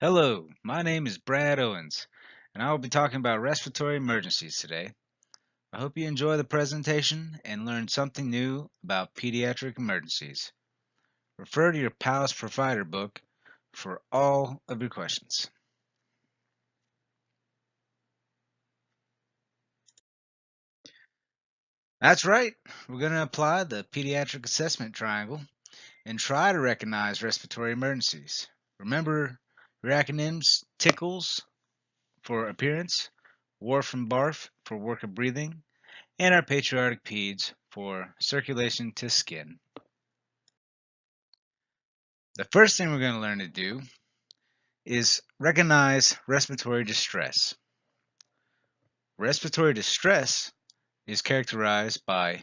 Hello, my name is Brad Owens, and I will be talking about respiratory emergencies today. I hope you enjoy the presentation and learn something new about pediatric emergencies. Refer to your PALS provider book for all of your questions. That's right, we're going to apply the pediatric assessment triangle and try to recognize respiratory emergencies. Remember your acronyms: TICKLES for appearance, WARF and BARF for work of breathing, and our patriotic peds for circulation to skin. The first thing we're going to learn to do is recognize respiratory distress. Respiratory distress is characterized by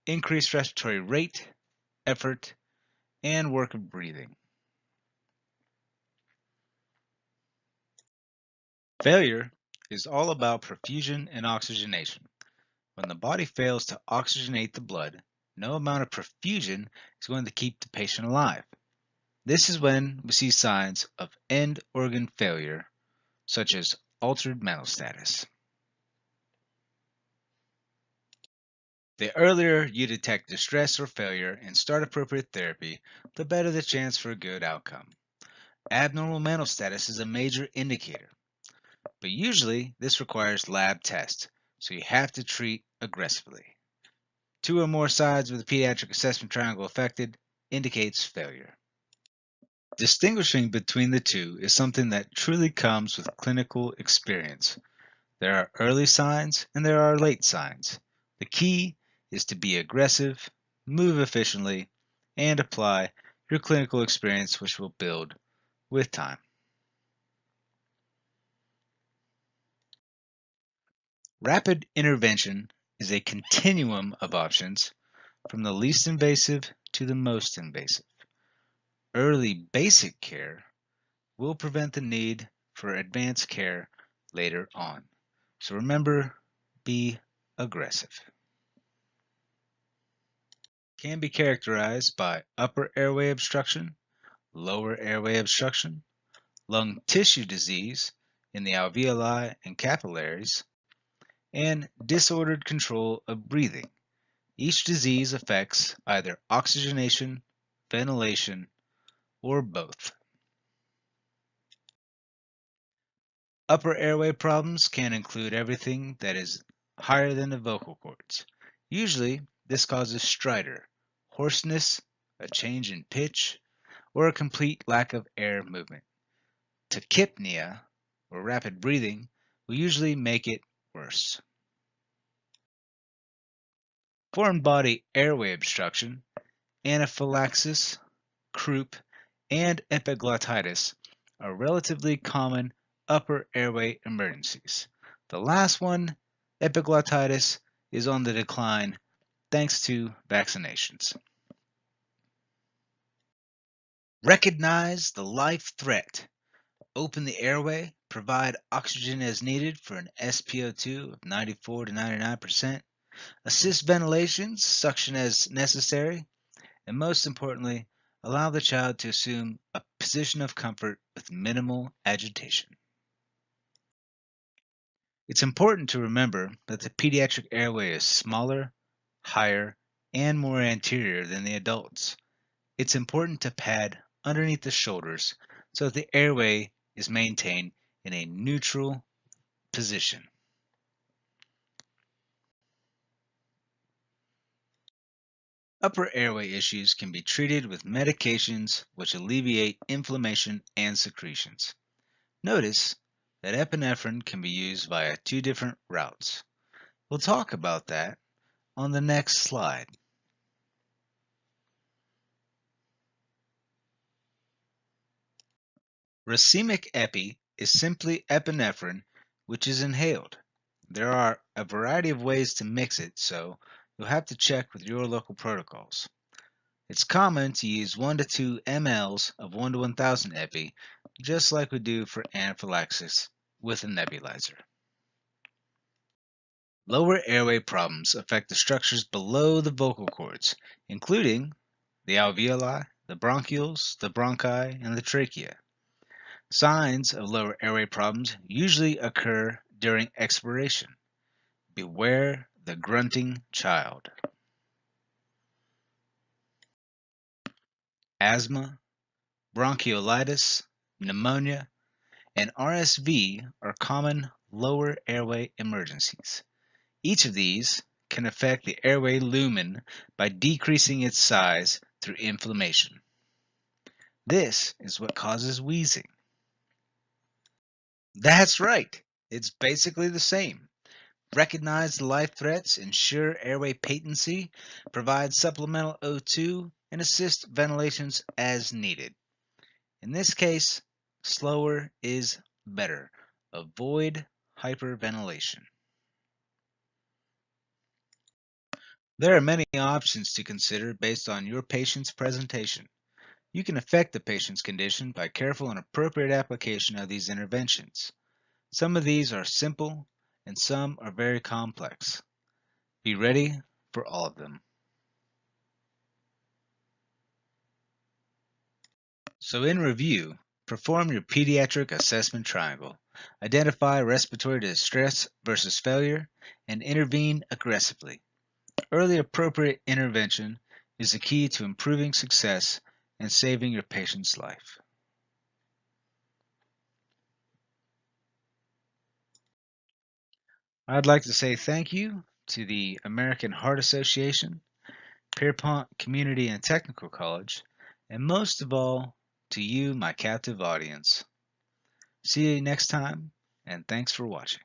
increased respiratory rate, effort, and work of breathing. Failure is all about perfusion and oxygenation. When the body fails to oxygenate the blood, no amount of perfusion is going to keep the patient alive. This is when we see signs of end organ failure, such as altered mental status. The earlier you detect distress or failure and start appropriate therapy, the better the chance for a good outcome. Abnormal mental status is a major indicator, but usually this requires lab tests, so you have to treat aggressively. Two or more sides of the pediatric assessment triangle affected indicates failure. Distinguishing between the two is something that truly comes with clinical experience. There are early signs and there are late signs. The key is to be aggressive, move efficiently, and apply your clinical experience, which will build with time. Rapid intervention is a continuum of options from the least invasive to the most invasive. Early basic care will prevent the need for advanced care later on. So remember, be aggressive. Can be characterized by upper airway obstruction, lower airway obstruction, lung tissue disease in the alveoli and capillaries, and disordered control of breathing. Each disease affects either oxygenation, ventilation, or both. Upper airway problems can include everything that is higher than the vocal cords. Usually, this causes stridor, hoarseness, a change in pitch, or a complete lack of air movement. Tachypnea, or rapid breathing, will usually make it worse. Foreign body airway obstruction, anaphylaxis, croup, and epiglottitis are relatively common upper airway emergencies. The last one, epiglottitis, is on the decline thanks to vaccinations. Recognize the life threat. Open the airway, provide oxygen as needed for an SpO2 of 94 to 99%, assist ventilation, suction as necessary, and most importantly, allow the child to assume a position of comfort with minimal agitation. It's important to remember that the pediatric airway is smaller, higher, and more anterior than the adults. It's important to pad underneath the shoulders so that the airway is maintained in a neutral position. Upper airway issues can be treated with medications which alleviate inflammation and secretions. Notice that epinephrine can be used via two different routes. We'll talk about that on the next slide. Racemic epi is simply epinephrine which is inhaled. There are a variety of ways to mix it, so you'll have to check with your local protocols. It's common to use 1 to 2 mLs of 1 to 1000 epi, just like we do for anaphylaxis with a nebulizer. Lower airway problems affect the structures below the vocal cords, including the alveoli, the bronchioles, the bronchi, and the trachea. Signs of lower airway problems usually occur during expiration. Beware the grunting child. Asthma, bronchiolitis, pneumonia, and RSV are common lower airway emergencies. Each of these can affect the airway lumen by decreasing its size through inflammation. This is what causes wheezing. That's right. It's basically the same. Recognize the life threats, ensure airway patency, provide supplemental O2, and assist ventilations as needed. In this case, slower is better. Avoid hyperventilation. There are many options to consider based on your patient's presentation. You can affect the patient's condition by careful and appropriate application of these interventions. Some of these are simple and some are very complex. Be ready for all of them. So in review, perform your pediatric assessment triangle. Identify respiratory distress versus failure and intervene aggressively. Early appropriate intervention is the key to improving success and saving your patient's life. I'd like to say thank you to the American Heart Association, Pierpont Community and Technical College, and most of all, to you, my captive audience. See you next time, and thanks for watching.